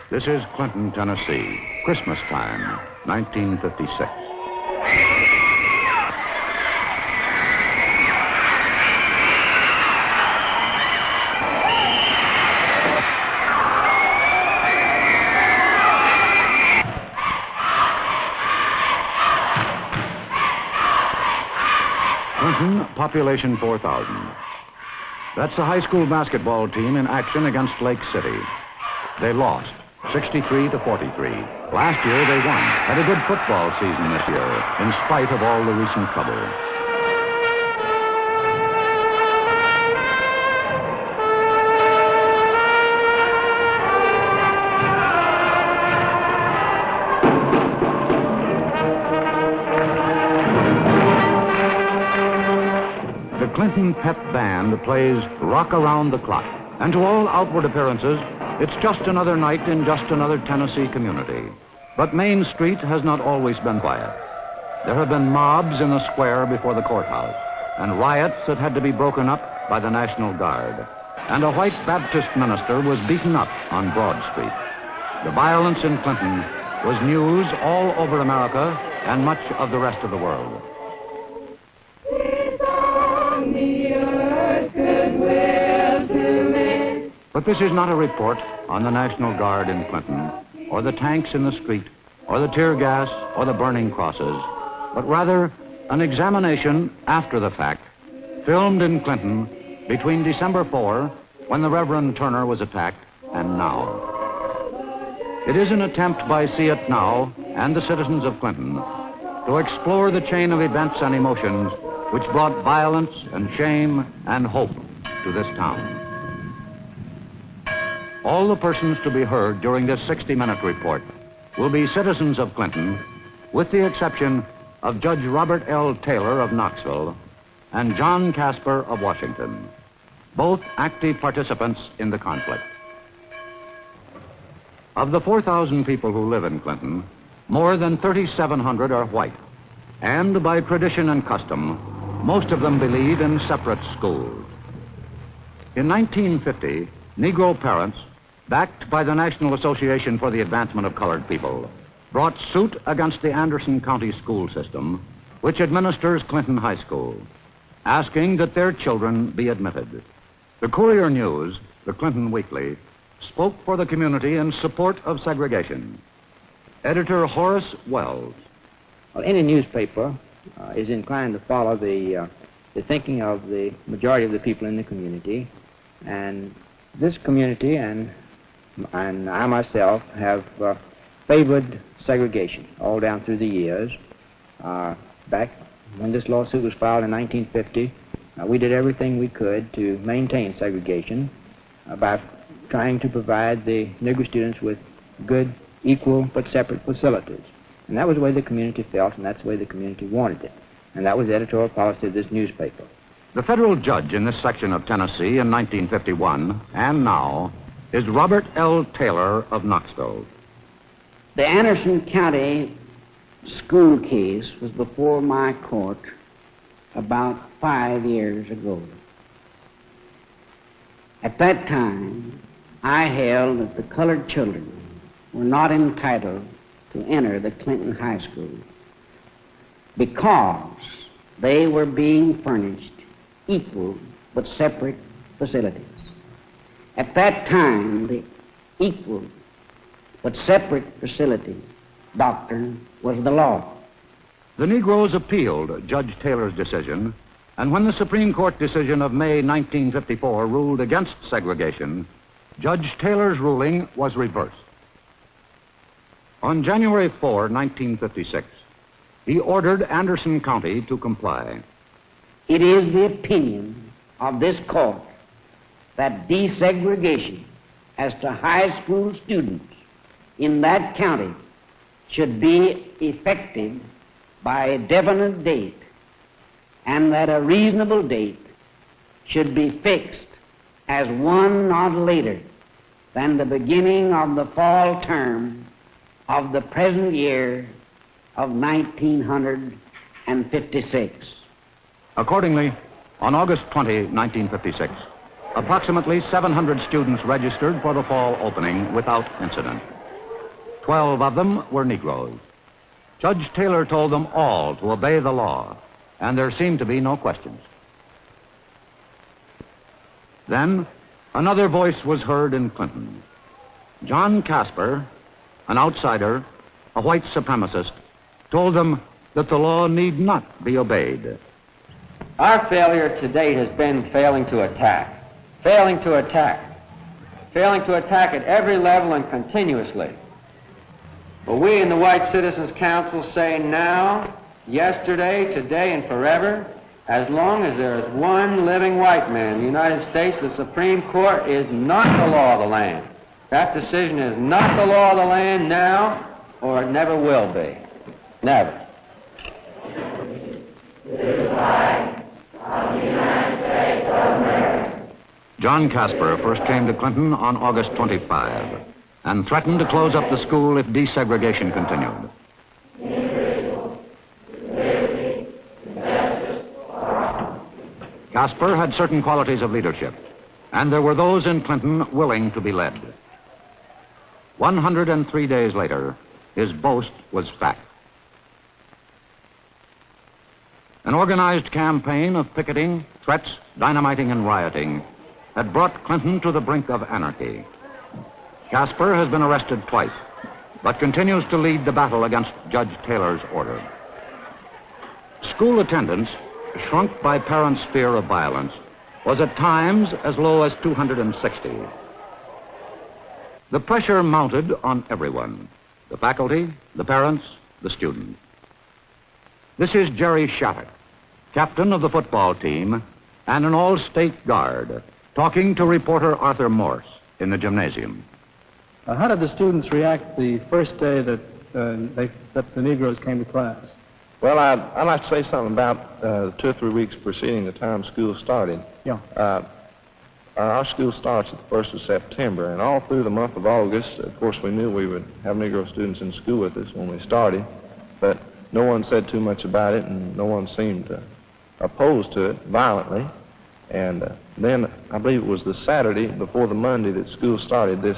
This is Clinton, Tennessee, Christmas time, 1956. Clinton, population 4,000. That's the high school basketball team in action against Lake City. They lost, 63 to 43. Last year they won. Had a good football season this year, in spite of all the recent trouble. The Clinton Pep Band plays Rock Around the Clock. And to all outward appearances, it's just another night in just another Tennessee community. But Main Street has not always been quiet. There have been mobs in the square before the courthouse, and riots that had to be broken up by the National Guard. And a white Baptist minister was beaten up on Broad Street. The violence in Clinton was news all over America and much of the rest of the world. But this is not a report on the National Guard in Clinton, or the tanks in the street, or the tear gas, or the burning crosses, but rather an examination after the fact, filmed in Clinton between December 4, when the Reverend Turner was attacked, and now. It is an attempt by See It Now and the citizens of Clinton to explore the chain of events and emotions which brought violence and shame and hope to this town. All the persons to be heard during this 60-minute report will be citizens of Clinton, with the exception of Judge Robert L. Taylor of Knoxville and John Casper of Washington, both active participants in the conflict. Of the 4,000 people who live in Clinton, more than 3,700 are white, and by tradition and custom, most of them believe in separate schools. In 1950, Negro parents, backed by the National Association for the Advancement of Colored People, brought suit against the Anderson County school system, which administers Clinton High School, asking that their children be admitted. The Courier News, the Clinton Weekly, spoke for the community in support of segregation. Editor Horace Wells. Well, any newspaper is inclined to follow the thinking of the majority of the people in the community, and this community and I myself have favored segregation all down through the years. Back when this lawsuit was filed in 1950, we did everything we could to maintain segregation by trying to provide the Negro students with good, equal, but separate facilities. And that was the way the community felt, and that's the way the community wanted it. And that was the editorial policy of this newspaper. The federal judge in this section of Tennessee in 1951 and now is Robert L. Taylor of Knoxville. The Anderson County school case was before my court about 5 years ago. At that time, I held that the colored children were not entitled to enter the Clinton High School because they were being furnished equal but separate facilities. At that time, the equal but separate facility doctrine was the law. The Negroes appealed Judge Taylor's decision, and when the Supreme Court decision of May 1954 ruled against segregation, Judge Taylor's ruling was reversed. On January 4, 1956, he ordered Anderson County to comply. It is the opinion of this court that desegregation as to high school students in that county should be effective by a definite date, and that a reasonable date should be fixed as one not later than the beginning of the fall term of the present year of 1956. Accordingly, on August 20, 1956, approximately 700 students registered for the fall opening without incident. 12 of them were Negroes. Judge Taylor told them all to obey the law, and there seemed to be no questions. Then, another voice was heard in Clinton. John Casper, an outsider, a white supremacist, told them that the law need not be obeyed. Our failure to date has been failing to attack at every level and continuously. But we in the White Citizens Council say now, yesterday, today, and forever, as long as there is one living white man in the United States, the Supreme Court is not the law of the land. That decision is not the law of the land now, or it never will be. Never. John Casper first came to Clinton on August 25 and threatened to close up the school if desegregation continued. Casper had certain qualities of leadership, and there were those in Clinton willing to be led. 103 days later, his boast was fact. An organized campaign of picketing, threats, dynamiting, and rioting had brought Clinton to the brink of anarchy. Casper has been arrested twice, but continues to lead the battle against Judge Taylor's order. School attendance, shrunk by parents' fear of violence, was at times as low as 260. The pressure mounted on everyone: the faculty, the parents, the students. This is Jerry Shattuck, captain of the football team and an all-state guard, talking to reporter Arthur Morse in the gymnasium. How did the students react the first day that the Negroes came to class? Well, I'd like to say something about 2 or 3 weeks preceding the time school started. Yeah. Our school starts at the 1st of September, and all through the month of August, of course, we knew we would have Negro students in school with us when we started, but no one said too much about it, and no one seemed opposed to it violently. And then, I believe it was the Saturday before the Monday that school started, this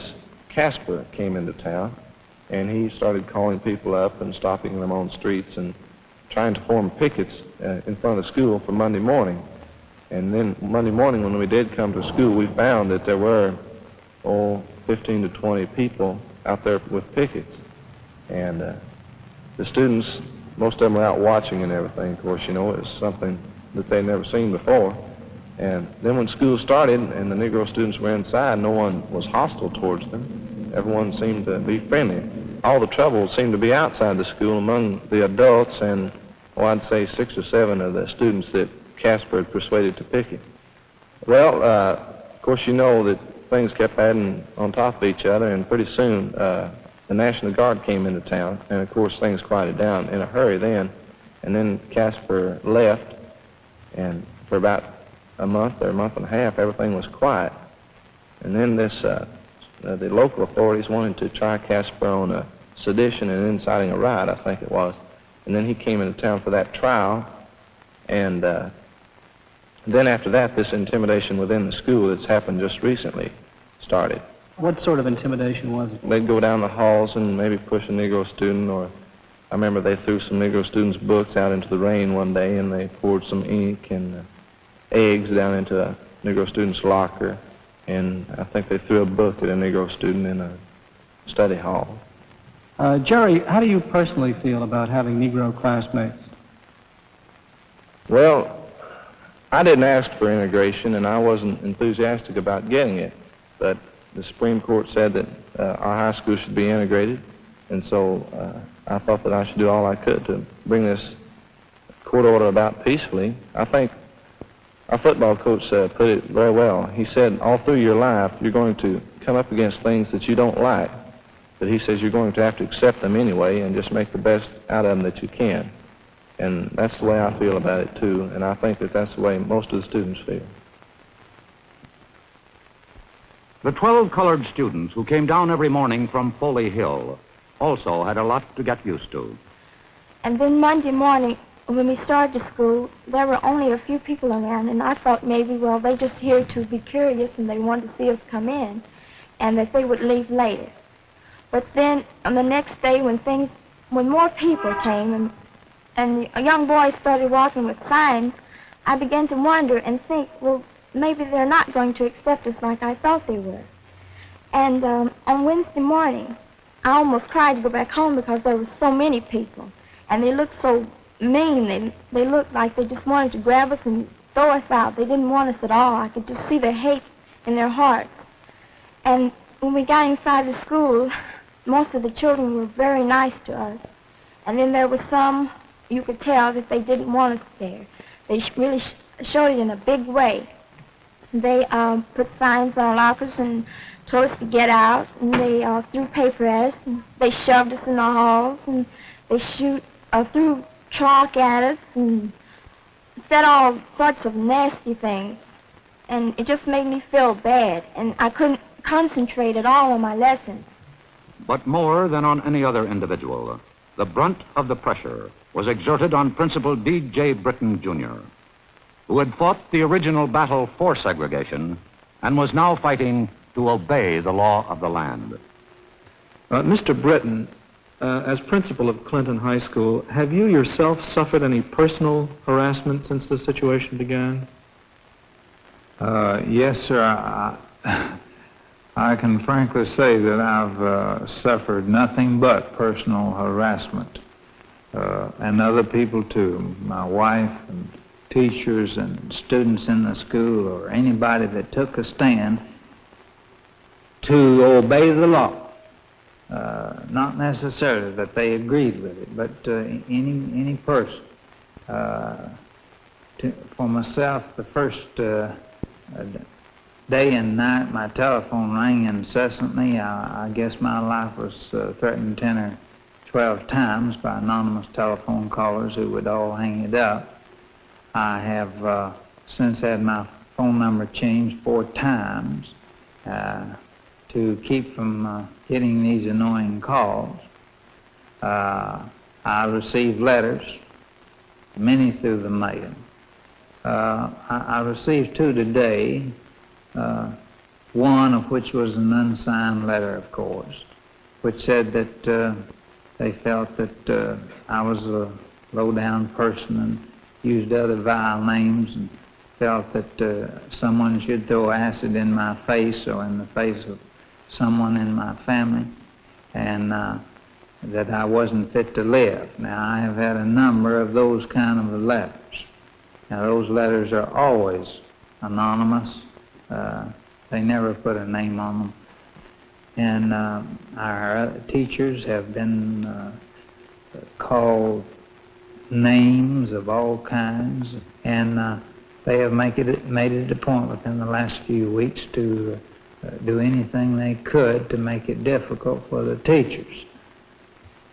Casper came into town, and he started calling people up and stopping them on streets and trying to form pickets in front of the school for Monday morning. And then Monday morning when we did come to school, we found that there were, 15 to 20 people out there with pickets. And the students, most of them were out watching and everything, of course, you know, it was something that they'd never seen before. And then when school started and the Negro students were inside, no one was hostile towards them. Everyone seemed to be friendly. All the trouble seemed to be outside the school among the adults and, I'd say 6 or 7 of the students that Casper had persuaded to picket. Well, of course, you know that things kept adding on top of each other, and pretty soon the National Guard came into town, and of course things quieted down in a hurry then. And then Casper left, and for about a month or a month and a half, everything was quiet. And then the local authorities wanted to try Casper on a sedition and inciting a riot, I think it was. And then he came into town for that trial, and then after that, this intimidation within the school that's happened just recently started. What sort of intimidation was it? They'd go down the halls and maybe push a Negro student, or I remember they threw some Negro students' books out into the rain one day, and they poured some ink and eggs down into a Negro student's locker, and I think they threw a book at a Negro student in a study hall. Jerry, how do you personally feel about having Negro classmates? Well, I didn't ask for integration, and I wasn't enthusiastic about getting it, but the Supreme Court said that our high school should be integrated, and so I thought that I should do all I could to bring this court order about peacefully. I think our football coach put it very well. He said, all through your life, you're going to come up against things that you don't like, but he says you're going to have to accept them anyway and just make the best out of them that you can. And that's the way I feel about it, too, and I think that that's the way most of the students feel. The 12 colored students who came down every morning from Foley Hill also had a lot to get used to. And then Monday morning, when we started school, there were only a few people around, and I thought maybe, well, they just here to be curious and they wanted to see us come in, and that they would leave later. But then on the next day when more people came and a young boy started walking with signs, I began to wonder and think, well, maybe they're not going to accept us like I thought they were. And on Wednesday morning, I almost cried to go back home because there were so many people. And they looked so mean. They looked like they just wanted to grab us and throw us out. They didn't want us at all. I could just see the hate in their hearts. And when we got inside the school, most of the children were very nice to us. And then there were some, you could tell that they didn't want us there. They really showed it in a big way. They put signs on lockers and told us to get out, and they threw paper at us, and they shoved us in the halls, and they threw chalk at us, and said all sorts of nasty things. And it just made me feel bad, and I couldn't concentrate at all on my lessons. But more than on any other individual, the brunt of the pressure was exerted on Principal D.J. Britton, Jr., who had fought the original battle for segregation and was now fighting to obey the law of the land. Mr. Britton, as principal of Clinton High School, have you yourself suffered any personal harassment since the situation began? Yes, sir. I can frankly say that I've suffered nothing but personal harassment, and other people too. My wife and teachers and students in the school, or anybody that took a stand to obey the law. Not necessarily that they agreed with it, but any person. For myself, the first day and night, my telephone rang incessantly. I guess my life was threatened 10 or 12 times by anonymous telephone callers who would all hang it up. I have since had my phone number changed 4 times to keep from getting these annoying calls. I received letters, many through the mail. I received 2 today, one of which was an unsigned letter, of course, which said that they felt that I was a low-down person and used other vile names, and felt that someone should throw acid in my face or in the face of someone in my family, and that I wasn't fit to live. Now, I have had a number of those kind of letters. Now, those letters are always anonymous. They never put a name on them. And our teachers have been called names of all kinds, and they have made it a point within the last few weeks to do anything they could to make it difficult for the teachers.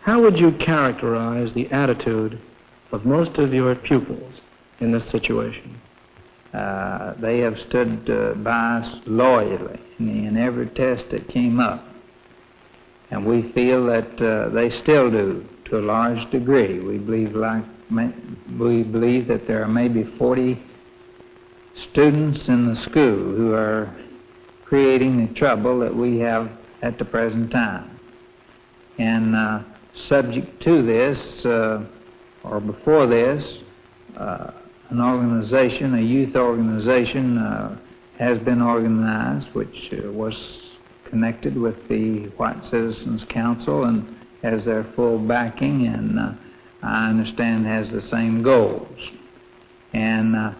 How would you characterize the attitude of most of your pupils in this situation? They have stood by us loyally in every test that came up, and we feel that they still do to a large degree. We believe that there are maybe 40 students in the school who are creating the trouble that we have at the present time. And subject to this, or before this, an organization, a youth organization, has been organized, which was connected with the White Citizens Council and has their full backing, and I understand has the same goals. And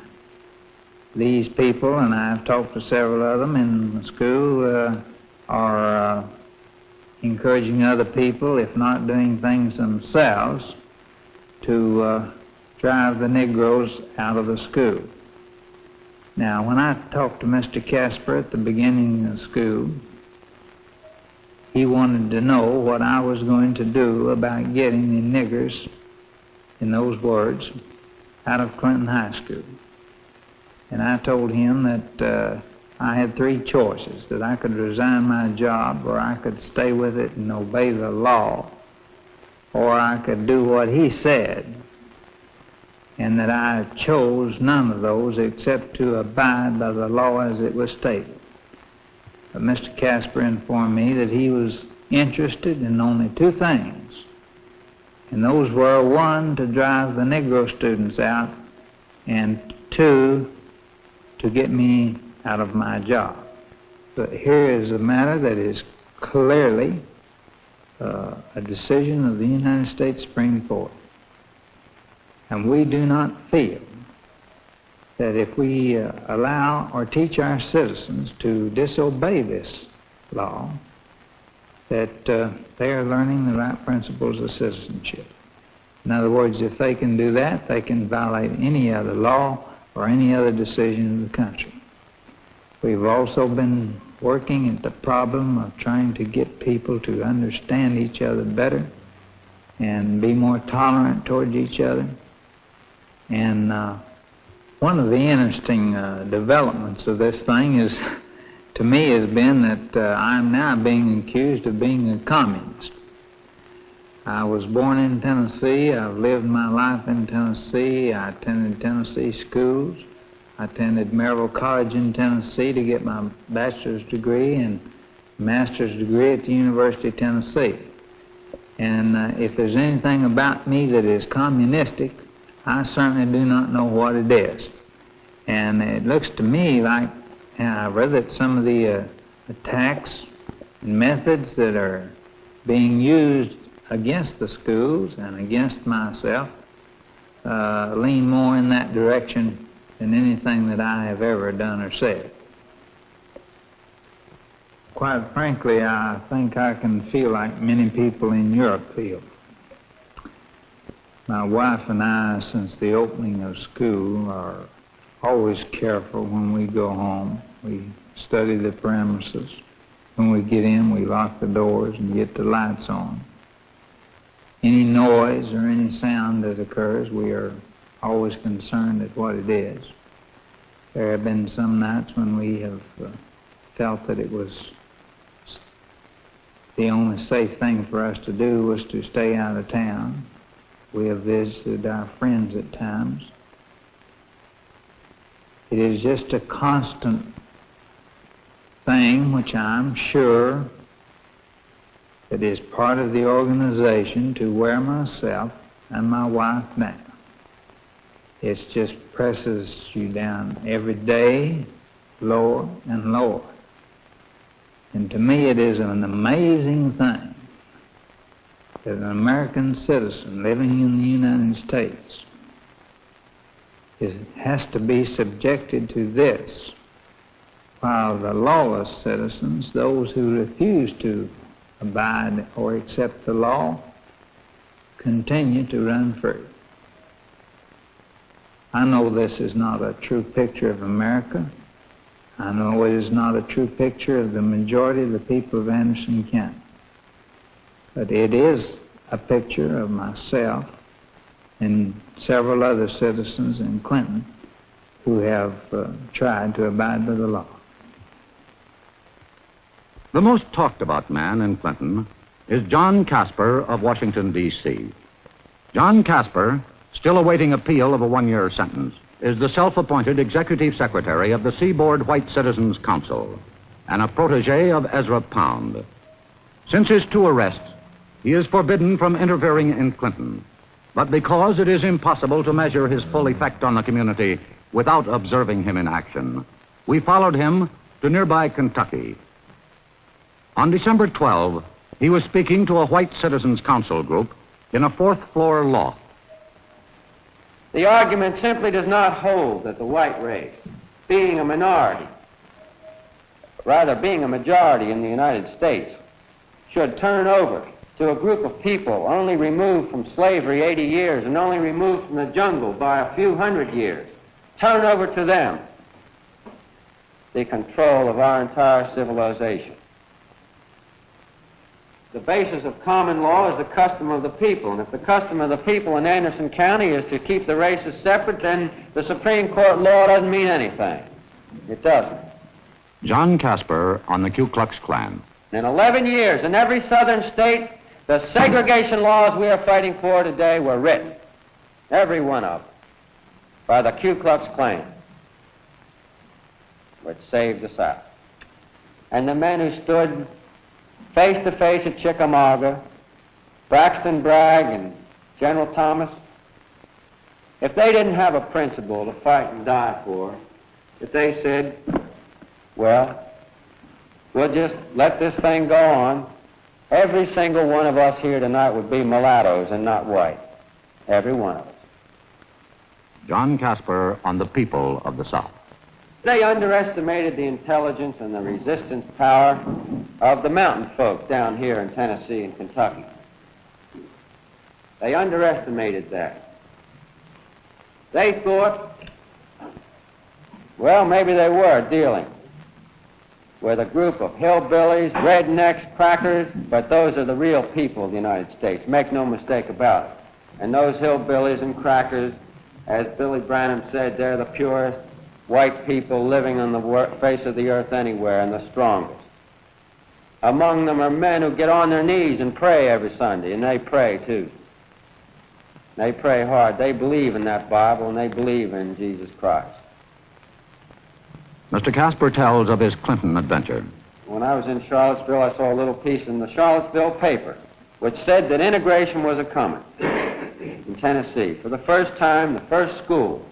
these people, and I've talked to several of them in the school, are encouraging other people, if not doing things themselves, to drive the Negroes out of the school. Now, when I talked to Mr. Casper at the beginning of the school, he wanted to know what I was going to do about getting the niggers, in those words, out of Clinton High School. And I told him that I had 3 choices, that I could resign my job, or I could stay with it and obey the law, or I could do what he said, and that I chose none of those except to abide by the law as it was stated. But Mr. Casper informed me that he was interested in only two things, and those were, one, to drive the Negro students out, and two, to get me out of my job. But here is a matter that is clearly a decision of the United States Supreme Court. And we do not feel that if we allow or teach our citizens to disobey this law, that they are learning the right principles of citizenship. In other words, if they can do that, they can violate any other law or any other decision of the country. We've also been working at the problem of trying to get people to understand each other better and be more tolerant towards each other. And one of the interesting developments of this thing is, to me, has been that I'm now being accused of being a communist. I was born in Tennessee. I've lived my life in Tennessee. I attended Tennessee schools. I attended Maryville College in Tennessee to get my bachelor's degree and master's degree at the University of Tennessee. And if there's anything about me that is communistic, I certainly do not know what it is. And it looks to me like I've read that some of the attacks and methods that are being used against the schools and against myself lean more in that direction than anything that I have ever done or said. Quite frankly, I think I can feel like many people in Europe feel. My wife and I, since the opening of school, are always careful when we go home. We study the premises. When we get in, we lock the doors and get the lights on. Any noise or any sound that occurs, we are always concerned at what it is. There have been some nights when we have felt that it was the only safe thing for us to do was to stay out of town. We have visited our friends at times. It is just a constant thing which I'm sure that is part of the organization to wear myself and my wife down. It just presses you down every day, lower and lower. And to me it is an amazing thing that an American citizen living in the United States has to be subjected to this, while the lawless citizens, those who refuse to abide or accept the law, continue to run free. I know this is not a true picture of America. I know it is not a true picture of the majority of the people of Anderson County. But it is a picture of myself and several other citizens in Clinton who have tried to abide by the law. The most talked about man in Clinton is John Casper of Washington, D.C. John Casper, still awaiting appeal of a one-year sentence, is the self-appointed executive secretary of the Seaboard White Citizens Council and a protege of Ezra Pound. Since his two arrests, he is forbidden from interfering in Clinton. But because it is impossible to measure his full effect on the community without observing him in action, we followed him to nearby Kentucky. On December 12, he was speaking to a White Citizens Council group in a fourth-floor loft. The argument simply does not hold that the white race, being a minority, rather being a majority in the United States, should turn over to a group of people only removed from slavery 80 years and only removed from the jungle by a few hundred years. Turn over to them the control of our entire civilization. The basis of common law is the custom of the people, and if the custom of the people in Anderson County is to keep the races separate, then the Supreme Court law doesn't mean anything. It doesn't. John Casper on the Ku Klux Klan. In 11 years, in every southern state, the segregation laws we are fighting for today were written, every one of them, by the Ku Klux Klan, which saved the South. And the men who stood face to face at Chickamauga, Braxton Bragg and General Thomas, if they didn't have a principle to fight and die for, if they said, well, we'll just let this thing go on, every single one of us here tonight would be mulattoes and not white. Every one of us. John Casper on the people of the South. They underestimated the intelligence and the resistance power of the mountain folk down here in Tennessee and Kentucky. They underestimated that. They thought, well, maybe they were dealing with a group of hillbillies, rednecks, crackers, but those are the real people of the United States. Make no mistake about it. And those hillbillies and crackers, as Billy Branham said, they're the purest white people living on the face of the earth anywhere and the strongest. Among them are men who get on their knees and pray every Sunday, and they pray too. They pray hard. They believe in that Bible, and they believe in Jesus Christ. Mr. Casper tells of his Clinton adventure. When I was in Charlottesville, I saw a little piece in the Charlottesville paper which said that integration was a-coming in Tennessee. For the first time, the first school,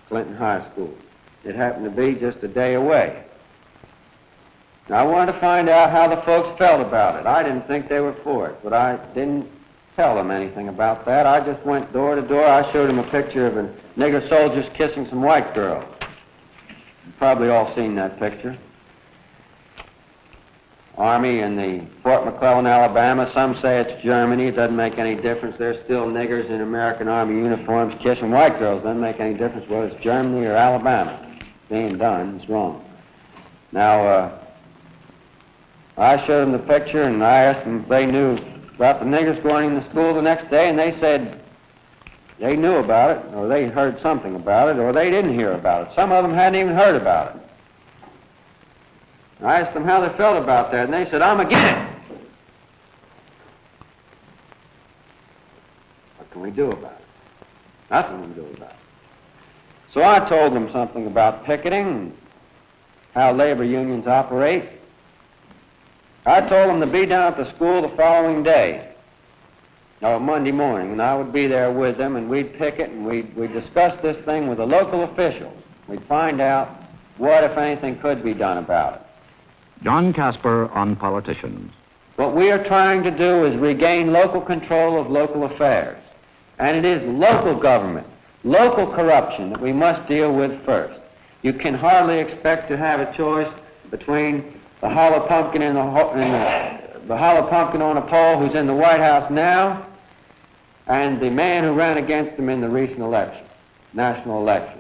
Clinton High School. It happened to be just a day away. Now, I wanted to find out how the folks felt about it. I didn't think they were for it, but I didn't tell them anything about that. I just went door to door. I showed them a picture of a nigger soldiers kissing some white girls. You've probably all seen that picture. Army in the Fort McClellan, Alabama. Some say it's Germany. It doesn't make any difference. There's still niggers in American Army uniforms kissing white girls. It doesn't make any difference whether it's Germany or Alabama. It's being done. It's wrong. Now, I showed them the picture, and I asked them if they knew about the niggers going into school the next day, and they said they knew about it, or they heard something about it, or they didn't hear about it. Some of them hadn't even heard about it. I asked them how they felt about that, and they said, I'm against it. What can we do about it? Nothing we can do about it. So I told them something about picketing and how labor unions operate. I told them to be down at the school the following day, or Monday morning, and I would be there with them, and we'd picket, and we'd discuss this thing with the local officials. We'd find out what, if anything, could be done about it. John Casper on politicians. What we are trying to do is regain local control of local affairs. And it is local government, local corruption that we must deal with first. You can hardly expect to have a choice between the hollow pumpkin and the hollow pumpkin on a pole who's in the White House now and the man who ran against him in the recent election, national election.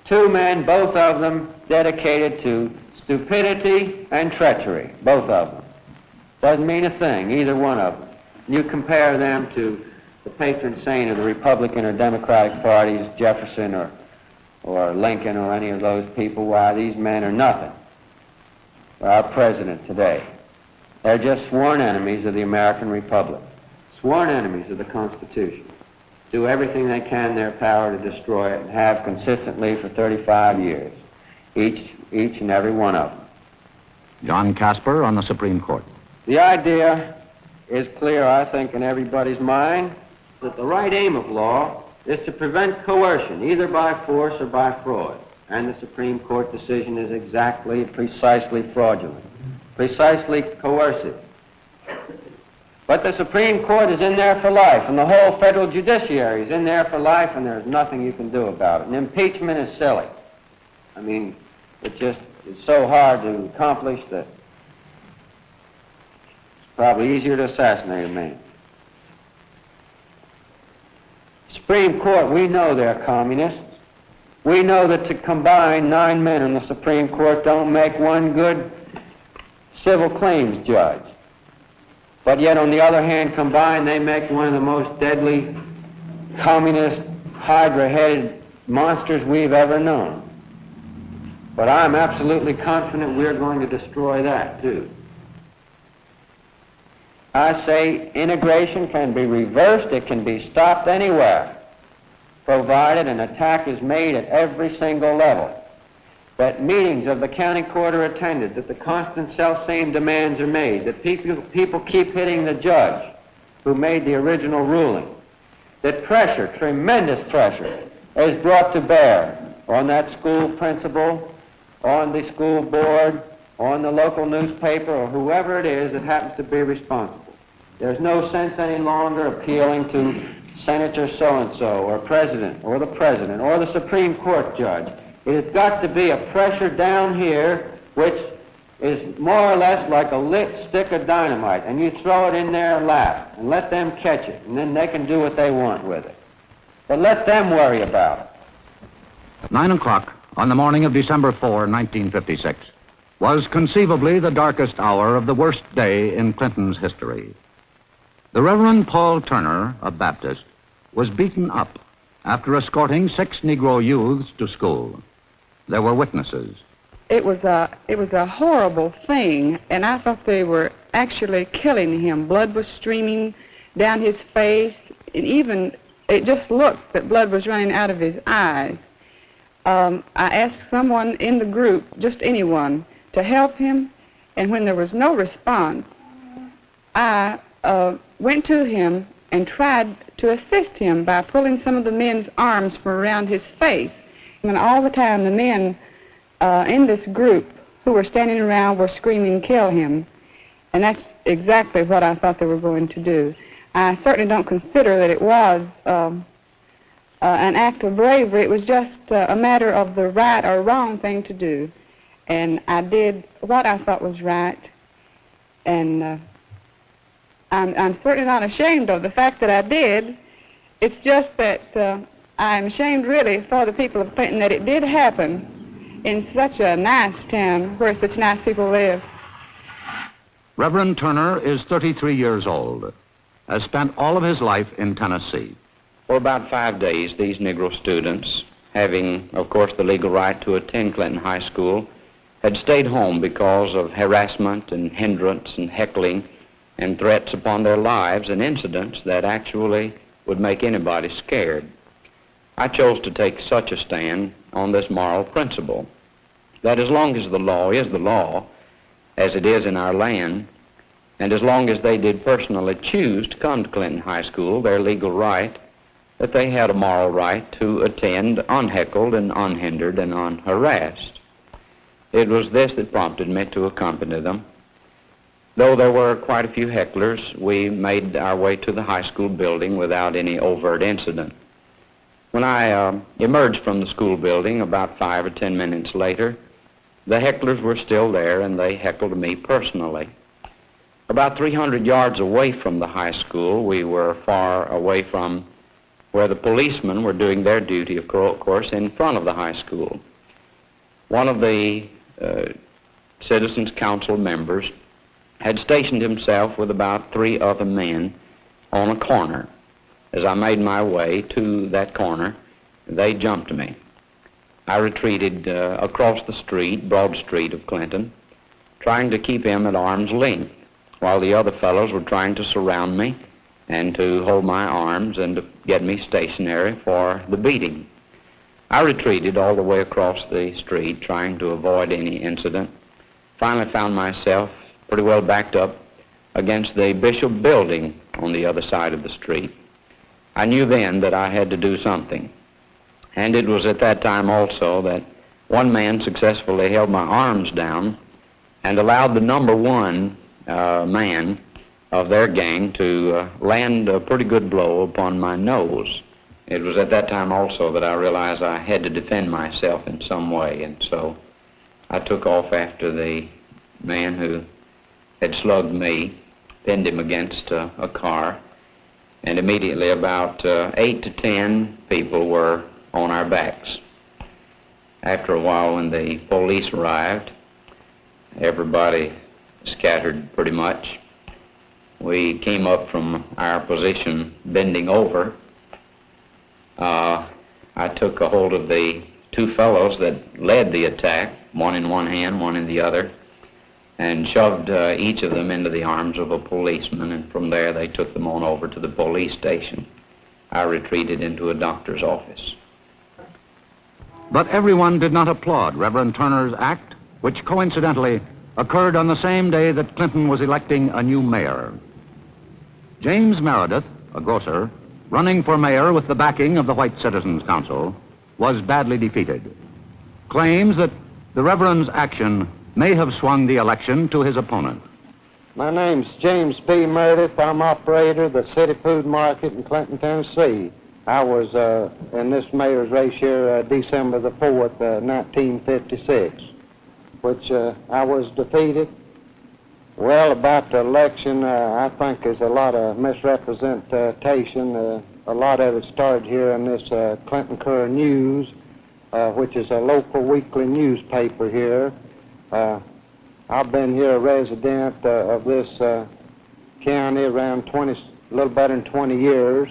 Two men, both of them dedicated to stupidity and treachery, both of them. Doesn't mean a thing, either one of them. You compare them to the patron saint of the Republican or Democratic parties, Jefferson or Lincoln or any of those people, why, these men are nothing. Our president today. They're just sworn enemies of the American Republic, sworn enemies of the Constitution. Do everything they can in their power to destroy it, and have consistently for 35 years. Each and every one of them. John Casper on the Supreme Court. The idea is clear, I think, in everybody's mind, that the right aim of law is to prevent coercion, either by force or by fraud. And the Supreme Court decision is precisely fraudulent, precisely coercive. But the Supreme Court is in there for life, and the whole federal judiciary is in there for life, and there's nothing you can do about it. And impeachment is silly. I mean, it's so hard to accomplish that it's probably easier to assassinate a man. Supreme Court, we know they're communists. We know that to combine 9 men in the Supreme Court don't make one good civil claims judge. But yet, on the other hand, combined, they make one of the most deadly communist, hydra-headed monsters we've ever known. But I'm absolutely confident we're going to destroy that, too. I say integration can be reversed, it can be stopped anywhere, provided an attack is made at every single level. that meetings of the county court are attended, that the constant self-same demands are made, that people keep hitting the judge who made the original ruling, that pressure, tremendous pressure, is brought to bear on that school principal, on the school board, on the local newspaper, or whoever it is that happens to be responsible. There's no sense any longer appealing to Senator so-and-so, or President, or the Supreme Court judge. It has got to be a pressure down here which is more or less like a lit stick of dynamite, and you throw it in their lap and let them catch it, and then they can do what they want with it. But let them worry about it. 9 o'clock on the morning of December 4, 1956, was conceivably the darkest hour of the worst day in Clinton's history. The Reverend Paul Turner, a Baptist, was beaten up after escorting 6 Negro youths to school. There were witnesses. It was a horrible thing, and I thought they were actually killing him. Blood was streaming down his face, and even it just looked that blood was running out of his eyes. I asked someone in the group, just anyone, to help him, and when there was no response, I went to him and tried to assist him by pulling some of the men's arms from around his face. And all the time, the men in this group who were standing around were screaming, "Kill him." And that's exactly what I thought they were going to do. I certainly don't consider that it was an act of bravery. It was just a matter of the right or wrong thing to do. And I did what I thought was right. And I'm certainly not ashamed of the fact that I did. It's just that I'm ashamed really for the people of Clinton that it did happen in such a nice town where such nice people live. Reverend Turner is 33 years old, has spent all of his life in Tennessee. For about 5 days, these Negro students, having, of course, the legal right to attend Clinton High School, had stayed home because of harassment and hindrance and heckling and threats upon their lives and incidents that actually would make anybody scared. I chose to take such a stand on this moral principle, that as long as the law is the law, as it is in our land, and as long as they did personally choose to come to Clinton High School, their legal right, that they had a moral right to attend unheckled and unhindered and unharassed. It was this that prompted me to accompany them. Though there were quite a few hecklers, we made our way to the high school building without any overt incident. When I emerged from the school building about 5 or 10 minutes later, the hecklers were still there, and they heckled me personally. About 300 yards away from the high school, we were far away from where the policemen were doing their duty, of course, in front of the high school. One of the Citizens Council members had stationed himself with about 3 other men on a corner. As I made my way to that corner, they jumped me. I retreated across the street, Broad Street of Clinton, trying to keep him at arm's length, while the other fellows were trying to surround me and to hold my arms and to get me stationary for the beating. I retreated all the way across the street, trying to avoid any incident. Finally found myself pretty well backed up against the Bishop building on the other side of the street. I knew then that I had to do something. And it was at that time also that one man successfully held my arms down and allowed the number 1 man of their gang to land a pretty good blow upon my nose. It was at that time also that I realized I had to defend myself in some way, and so I took off after the man who had slugged me, pinned him against a car, and immediately about 8 to 10 people were on our backs. After a while, when the police arrived, everybody scattered pretty much. We came up from our position bending over. I took a hold of the 2 fellows that led the attack, one in one hand, one in the other, and shoved each of them into the arms of a policeman, and from there they took them on over to the police station. I retreated into a doctor's office. But everyone did not applaud Reverend Turner's act, which coincidentally occurred on the same day that Clinton was electing a new mayor. James Meredith, a grocer, running for mayor with the backing of the White Citizens Council, was badly defeated. Claims that the Reverend's action may have swung the election to his opponent. My name's James P. Meredith. I'm operator of the City Food Market in Clinton, Tennessee. I was in this mayor's race here December the 4th, 1956, which I was defeated. Well, about the election, I think there's a lot of misrepresentation. A lot of it started here in this Clinton Courier News, which is a local weekly newspaper here. I've been here a resident of this county around a little better than 20 years.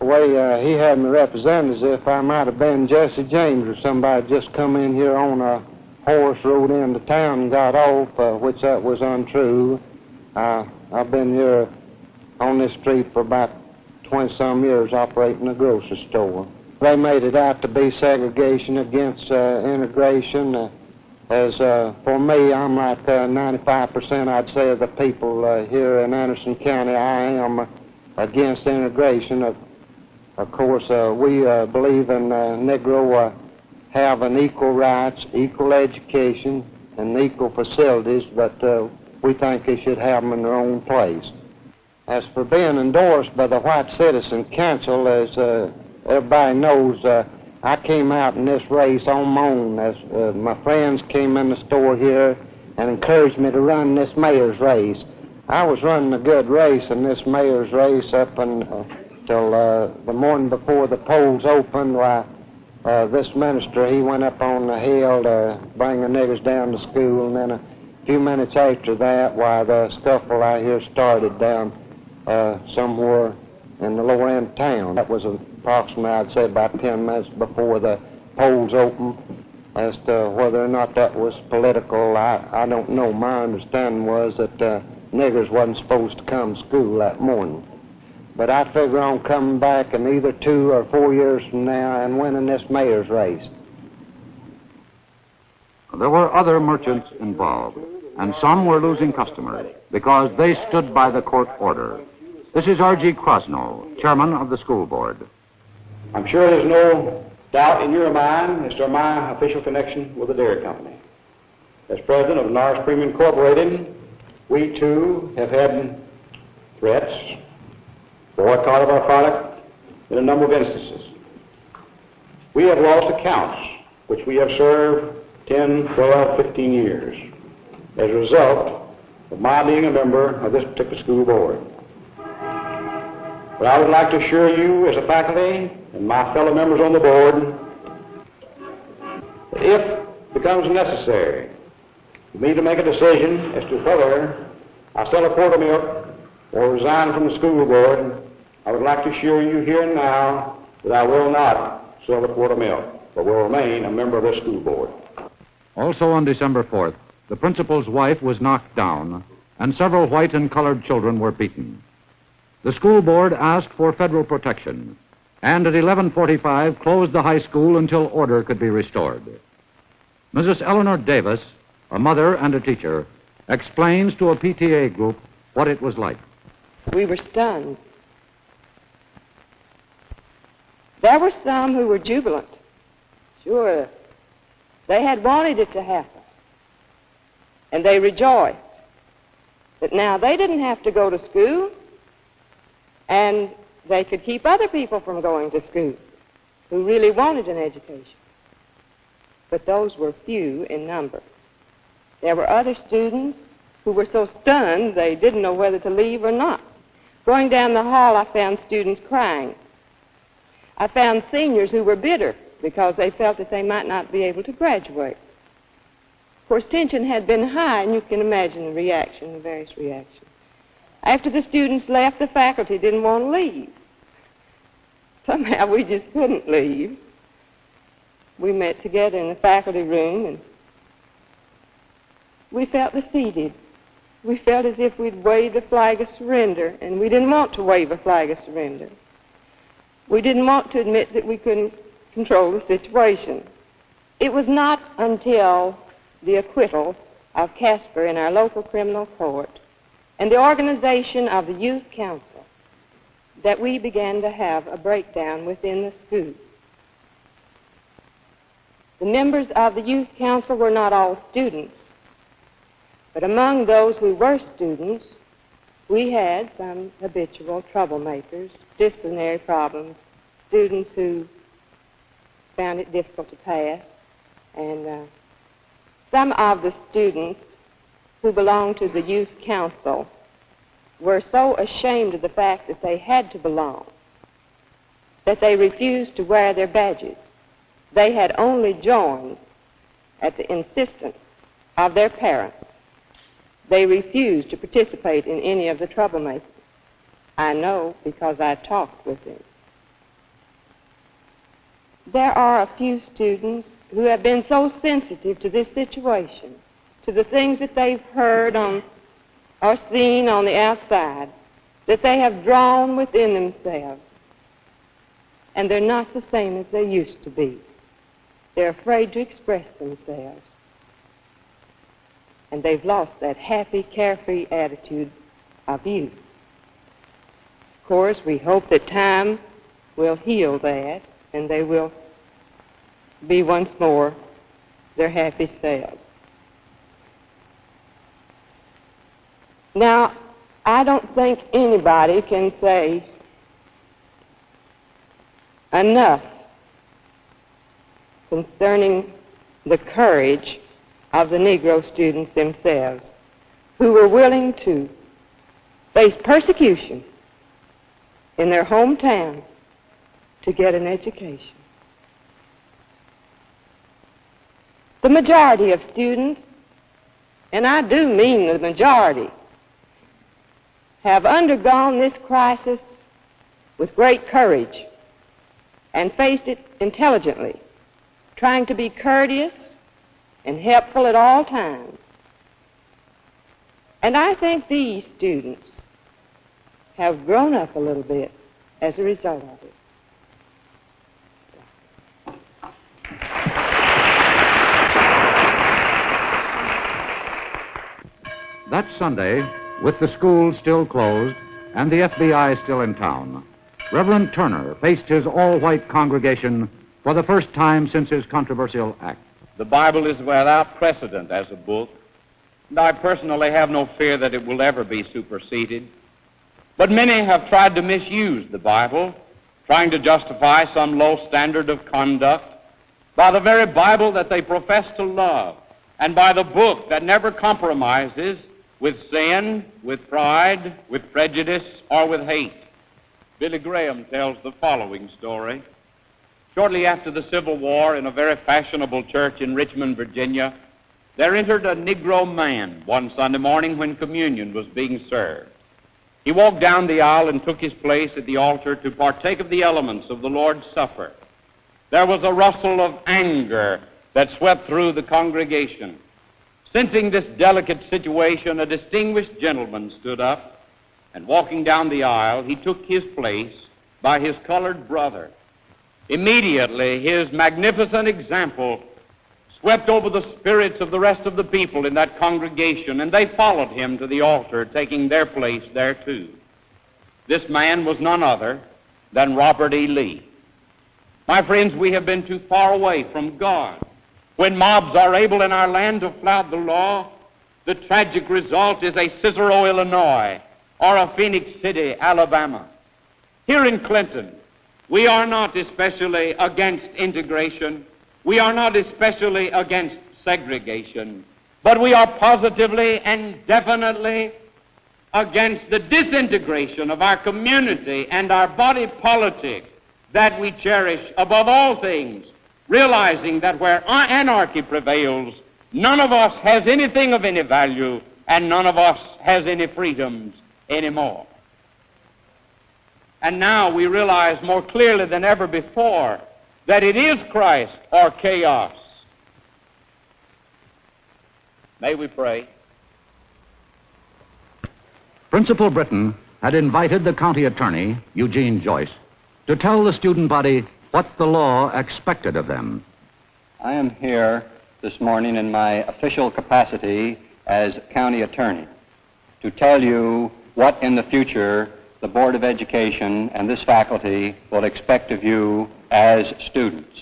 The way he had me represented is if I might have been Jesse James or somebody just come in here on a horse, rode into town and got off, which that was untrue. I've been here on this street for about 20-some years operating a grocery store. They made it out to be segregation against integration. As for me, I'm like 95%, I'd say, of the people here in Anderson County. I am against integration. Of course, we believe in Negro having equal rights, equal education, and equal facilities, but we think they should have them in their own place. As for being endorsed by the White Citizen Council, as everybody knows, I came out in this race on my own. As my friends came in the store here and encouraged me to run this mayor's race. I was running a good race in this mayor's race up until the morning before the polls opened. Why, this minister, he went up on the hill to bring the niggers down to school, and then a few minutes after that, why, the scuffle out here started down somewhere in the lower end of town. That was approximately, I'd say, about 10 minutes before the polls opened. As to whether or not that was political, I don't know. My understanding was that niggers wasn't supposed to come to school that morning. But I figure on coming back in either 2 or 4 years from now and winning this mayor's race. There were other merchants involved, and some were losing customers because they stood by the court order. This is R.G. Krosno, chairman of the school board. I'm sure there's no doubt in your mind as to my official connection with the dairy company. As president of Norris Premium Incorporated, we too have had threats, boycott of our product in a number of instances. We have lost accounts which we have served 10, 12, 15 years as a result of my being a member of this particular school board. But I would like to assure you as a faculty and my fellow members on the board that if it becomes necessary for me to make a decision as to whether I sell a quart of milk or resign from the school board, I would like to assure you here and now that I will not sell a quart of milk, but will remain a member of this school board. Also on December 4th, the principal's wife was knocked down, and several white and colored children were beaten. The school board asked for federal protection, and at 11:45 closed the high school until order could be restored. Mrs. Eleanor Davis, a mother and a teacher, explains to a PTA group what it was like. We were stunned. There were some who were jubilant. Sure, they had wanted it to happen, and they rejoiced that now they didn't have to go to school, and they could keep other people from going to school who really wanted an education. But those were few in number. There were other students who were so stunned they didn't know whether to leave or not. Going down the hall, I found students crying. I found seniors who were bitter because they felt that they might not be able to graduate. Of course, tension had been high, and you can imagine the reaction, the various reactions. After the students left, the faculty didn't want to leave. Somehow we just couldn't leave. We met together in the faculty room, and we felt defeated. We felt as if we'd waved a flag of surrender, and we didn't want to wave a flag of surrender. we didn't want to admit that we couldn't control the situation. It was not until the acquittal of Casper in our local criminal court and the organization of the youth council that we began to have a breakdown within the school. The members of the youth council were not all students, but among those who were students, we had some habitual troublemakers, disciplinary problems, students who found it difficult to pass, and some of the students who belonged to the youth council were so ashamed of the fact that they had to belong that they refused to wear their badges. They had only joined at the insistence of their parents. They refused to participate in any of the troublemakers. I know because I talked with them. There are a few students who have been so sensitive to this situation, to the things that they've heard on or seen on the outside, that they have drawn within themselves, and they're not the same as they used to be. They're afraid to express themselves, and they've lost that happy, carefree attitude of youth. Of course, we hope that time will heal that, and they will be once more their happy selves. Now, I don't think anybody can say enough concerning the courage of the Negro students themselves, who were willing to face persecution in their hometown to get an education. The majority of students, and I do mean the majority, have undergone this crisis with great courage and faced it intelligently, trying to be courteous and helpful at all times. And I think these students have grown up a little bit as a result of it. That Sunday, with the schools still closed and the FBI still in town, Reverend Turner faced his all-white congregation for the first time since his controversial act. The Bible is without precedent as a book, and I personally have no fear that it will ever be superseded. But many have tried to misuse the Bible, trying to justify some low standard of conduct by the very Bible that they profess to love, and by the book that never compromises with sin, with pride, with prejudice, or with hate. Billy Graham tells the following story. Shortly after the Civil War, in a very fashionable church in Richmond, Virginia, there entered a Negro man one Sunday morning when communion was being served. He walked down the aisle and took his place at the altar to partake of the elements of the Lord's Supper. There was a rustle of anger that swept through the congregation. Sensing this delicate situation, a distinguished gentleman stood up, and walking down the aisle, he took his place by his colored brother. Immediately, his magnificent example swept over the spirits of the rest of the people in that congregation, and they followed him to the altar, taking their place there too. This man was none other than Robert E. Lee. My friends, we have been too far away from God. When mobs are able in our land to flout the law, the tragic result is a Cicero, Illinois, or a Phoenix City, Alabama. Here in Clinton, we are not especially against integration. We are not especially against segregation. But we are positively and definitely against the disintegration of our community and our body politic that we cherish above all things, realizing that where anarchy prevails, none of us has anything of any value, and none of us has any freedoms anymore. And now we realize more clearly than ever before that it is Christ or chaos. May we pray? Principal Britton had invited the county attorney, Eugene Joyce, to tell the student body what the law expected of them. I am here this morning in my official capacity as county attorney to tell you what in the future the Board of Education and this faculty will expect of you as students.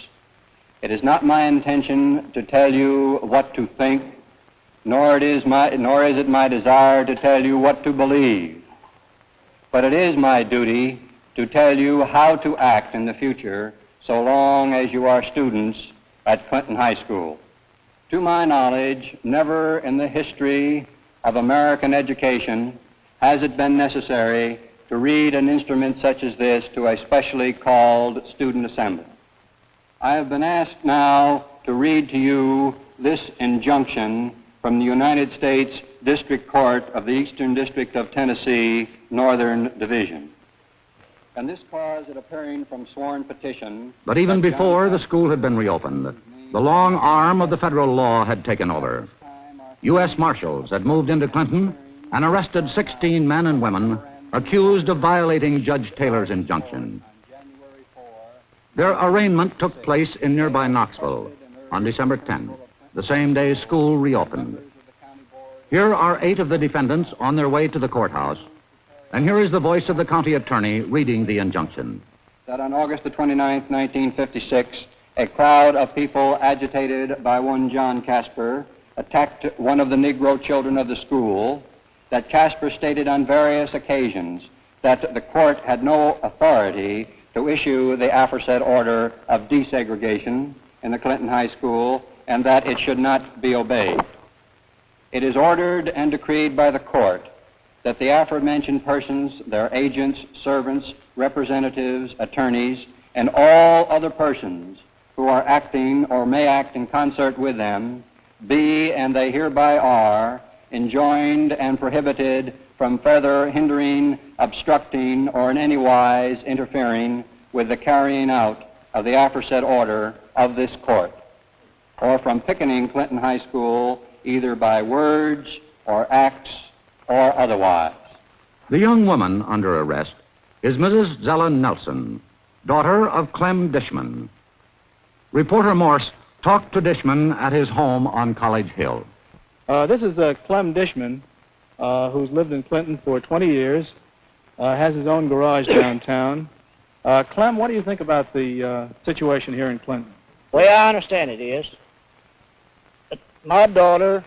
It is not my intention to tell you what to think, nor is it my desire to tell you what to believe. But it is my duty to tell you how to act in the future so long as you are students at Clinton High School. To my knowledge, never in the history of American education has it been necessary to read an instrument such as this to a specially called student assembly. I have been asked now to read to you this injunction from the United States District Court of the Eastern District of Tennessee, Northern Division. And this cause it appearing from sworn petition... But even before the school had been reopened, the long arm of the federal law had taken over. U.S. Marshals had moved into Clinton and arrested 16 men and women accused of violating Judge Taylor's injunction. Their arraignment took place in nearby Knoxville on December 10, the same day school reopened. Here are 8 of the defendants on their way to the courthouse, and here is the voice of the county attorney reading the injunction. That on August the 29th, 1956, a crowd of people agitated by one John Casper attacked one of the Negro children of the school, that Casper stated on various occasions that the court had no authority to issue the aforesaid order of desegregation in the Clinton High School, and that it should not be obeyed. It is ordered and decreed by the court that the aforementioned persons, their agents, servants, representatives, attorneys, and all other persons who are acting or may act in concert with them be, and they hereby are, enjoined and prohibited from further hindering, obstructing, or in any wise interfering with the carrying out of the aforesaid order of this court, or from picketing Clinton High School either by words or acts or otherwise. The young woman under arrest is Mrs. Zella Nelson, daughter of Clem Dishman. Reporter Morse talked to Dishman at his home on College Hill. This is Clem Dishman, who's lived in Clinton for 20 years, has his own garage downtown. Clem, what do you think about the situation here in Clinton? The way I understand it is that my daughter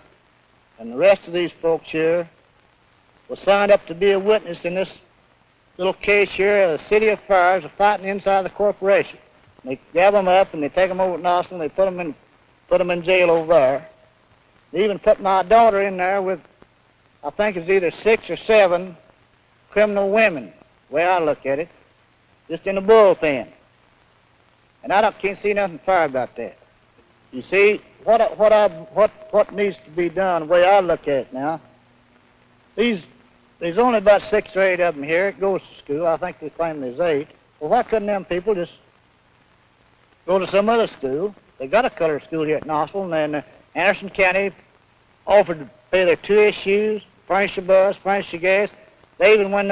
and the rest of these folks here were signed up to be a witness in this little case here of the City of Fires of fighting inside the corporation. They grab them up and they take them over to Knoxville and they put them in jail over there. They even put my daughter in there with, I think it's either 6 or 7 criminal women, the way I look at it, just in a bullpen. And I can't see nothing fair about that. You see, what needs to be done, the way I look at it now, there's only about 6 or 8 of them here. It goes to school. I think they claim there's 8. Well, why couldn't them people just go to some other school? They got a colored school here at Knoxville, and then Anderson County offered to pay their tuition, furnish the bus, furnish the gas. They even went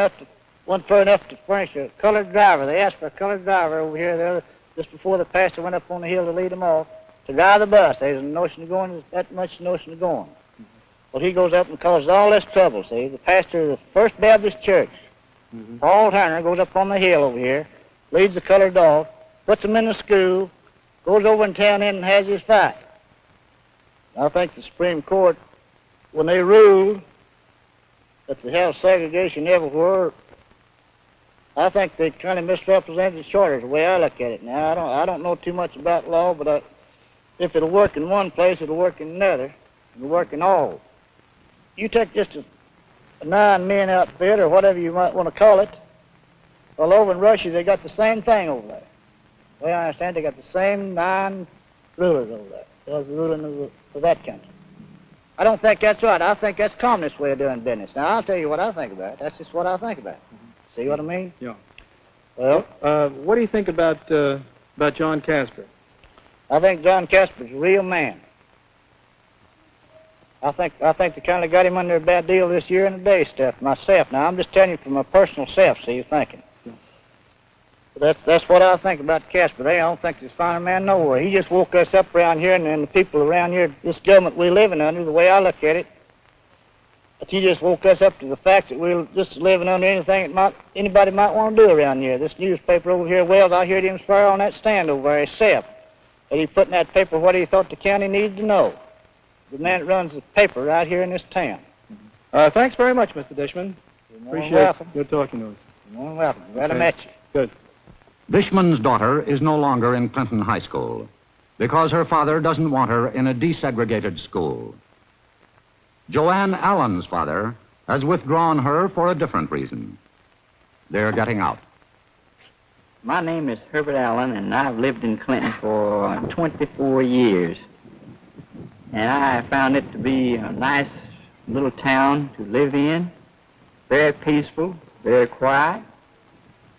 far enough to furnish a colored driver. They asked for a colored driver over here just before the pastor went up on the hill to lead them off to drive the bus. There's a notion of going, that much notion of going. Well, he goes up and causes all this trouble, see. The pastor of the First Baptist Church, Paul Turner, goes up on the hill over here, leads the colored dog, puts them in the school, goes over in town and has his fight. I think the Supreme Court, when they ruled that they have segregation everywhere, I think they kind of misrepresented the charter, the way I look at it now. I don't know too much about law, but if it'll work in one place, it'll work in another. It'll work in all. You take just a 9-man outfit, or whatever you might want to call it. Well, over in Russia, they got the same thing over there. The way I understand, they got the same 9 rulers over there. Those ruling of that country. I don't think that's right. I think that's communist way of doing business. Now, I'll tell you what I think about it. That's just what I think about it. See what I mean? Yeah. Well, what do you think about John Casper? I think John Casper's a real man. I think they kind of got him under a bad deal this year and today stuff myself. Now, I'm just telling you from my personal self, so you're thinking. That's what I think about Casper. I don't think there's a finer man nowhere. He just woke us up around here, and then the people around here, this government we're living under, the way I look at it, but he just woke us up to the fact that we're just living under anything that anybody might want to do around here. This newspaper over here, Wells, I heard him swear on that stand over there himself that he put in that paper what he thought the county needed to know. The man that runs the paper right here in this town. Thanks very much, Mr. Dishman. Appreciate it. Good talking to us. You're more than welcome. Glad I met you. Good. Dishman's daughter is no longer in Clinton High School because her father doesn't want her in a desegregated school. Joanne Allen's father has withdrawn her for a different reason. They're getting out. My name is Herbert Allen, and I've lived in Clinton for 24 years. And I found it to be a nice little town to live in, very peaceful, very quiet.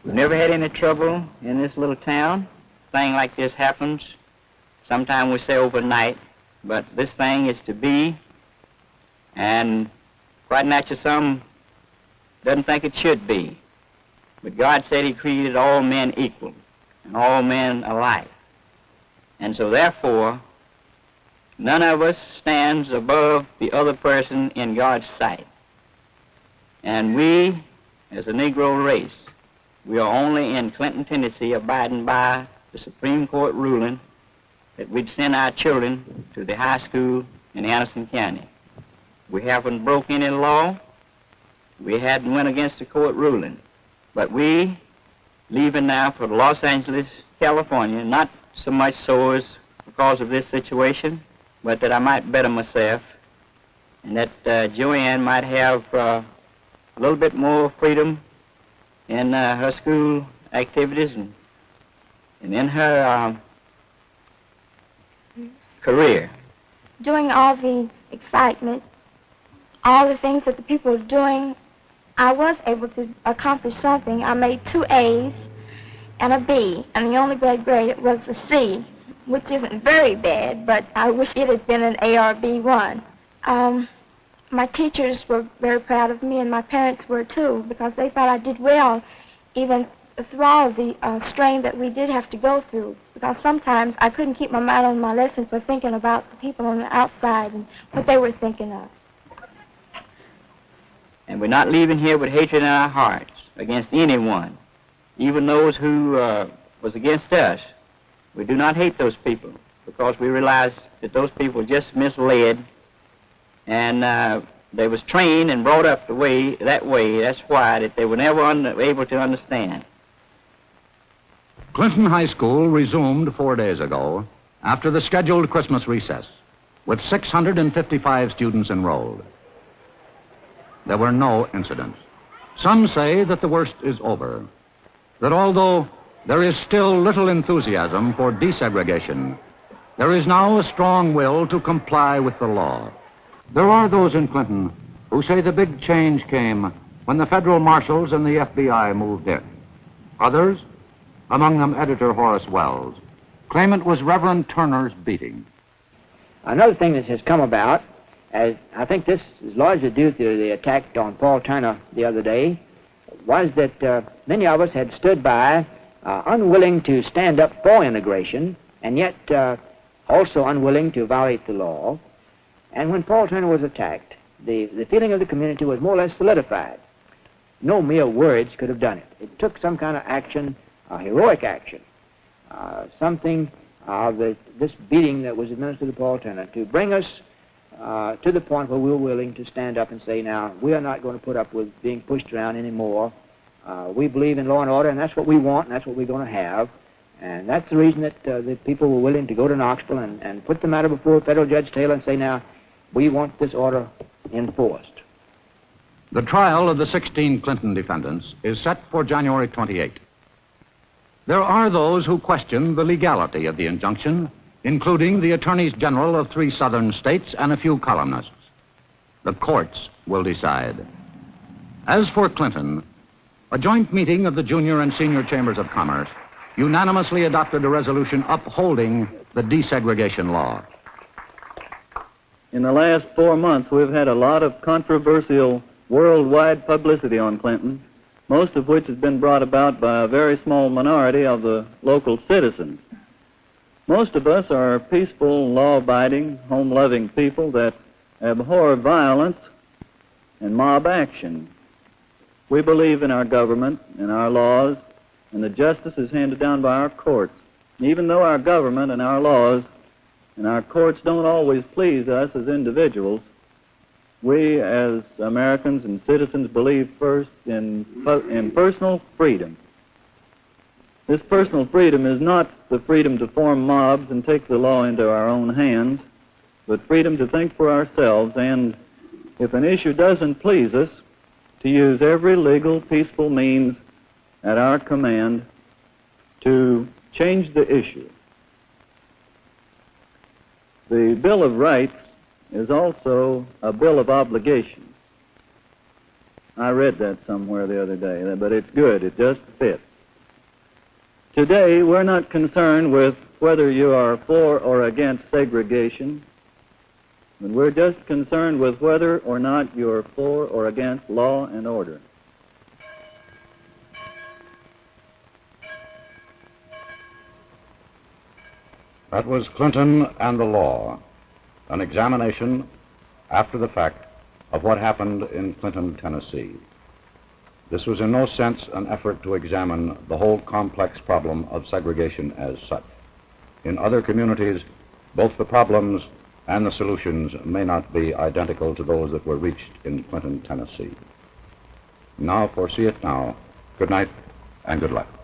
We've never had any trouble in this little town. Thing like this happens. Sometimes we say overnight, but this thing is to be. And quite naturally, some doesn't think it should be. But God said He created all men equal and all men alike. And so therefore, none of us stands above the other person in God's sight. And we, as a Negro race, we are only in Clinton, Tennessee, abiding by the Supreme Court ruling that we'd send our children to the high school in Anderson County. We haven't broke any law. We hadn't went against the court ruling. But we leaving now for Los Angeles, California, not so much so as because of this situation, but that I might better myself, and that Joanne might have a little bit more freedom in her school activities and in her career. During all the excitement, all the things that the people were doing, I was able to accomplish something. I made 2 A's and a B, and the only bad grade was a C, which isn't very bad, but I wish it had been an A or B1. My teachers were very proud of me, and my parents were too, because they thought I did well, even through all the strain that we did have to go through, because sometimes I couldn't keep my mind on my lessons for thinking about the people on the outside and what they were thinking of. And we're not leaving here with hatred in our hearts against anyone, even those who was against us. We do not hate those people because we realize that those people were just misled, and they was trained and brought up that way. That's why that they were never able to understand. Clinton High School resumed 4 days ago after the scheduled Christmas recess, with 655 students enrolled. There were no incidents. Some say that the worst is over, that although there is still little enthusiasm for desegregation, there is now a strong will to comply with the law. There are those in Clinton who say the big change came when the federal marshals and the FBI moved in. Others, among them editor Horace Wells, claim it was Reverend Turner's beating. Another thing that has come about, as I think this is largely due to the attack on Paul Turner the other day, was that many of us had stood by, unwilling to stand up for integration, and yet also unwilling to violate the law. And when Paul Turner was attacked, the feeling of the community was more or less solidified. No mere words could have done it. It took some kind of action, heroic action, something of this beating that was administered to Paul Turner to bring us to the point where we were willing to stand up and say, now, we are not going to put up with being pushed around anymore. We believe in law and order, and that's what we want, and that's what we're going to have. And that's the reason that the people were willing to go to Knoxville and put the matter before Federal Judge Taylor and say, now, we want this order enforced. The trial of the 16 Clinton defendants is set for January 28. There are those who question the legality of the injunction, including the attorneys general of 3 southern states and a few columnists. The courts will decide. As for Clinton, a joint meeting of the junior and senior chambers of commerce unanimously adopted a resolution upholding the desegregation law. In the last 4 months, we've had a lot of controversial worldwide publicity on Clinton, most of which has been brought about by a very small minority of the local citizens. Most of us are peaceful, law-abiding, home-loving people that abhor violence and mob action. We believe in our government and our laws, and that justice is handed down by our courts. Even though our government and our laws and our courts don't always please us as individuals, we as Americans and citizens believe first in personal freedom. This personal freedom is not the freedom to form mobs and take the law into our own hands, but freedom to think for ourselves and, if an issue doesn't please us, to use every legal, peaceful means at our command to change the issue. The Bill of Rights is also a Bill of Obligation. I read that somewhere the other day, but it's good. It just fits. Today, we're not concerned with whether you are for or against segregation, but we're just concerned with whether or not you're for or against law and order. That was Clinton and the Law, an examination after the fact of what happened in Clinton, Tennessee. This was in no sense an effort to examine the whole complex problem of segregation as such. In other communities, both the problems and the solutions may not be identical to those that were reached in Clinton, Tennessee. Now, foresee it now. Good night and good luck.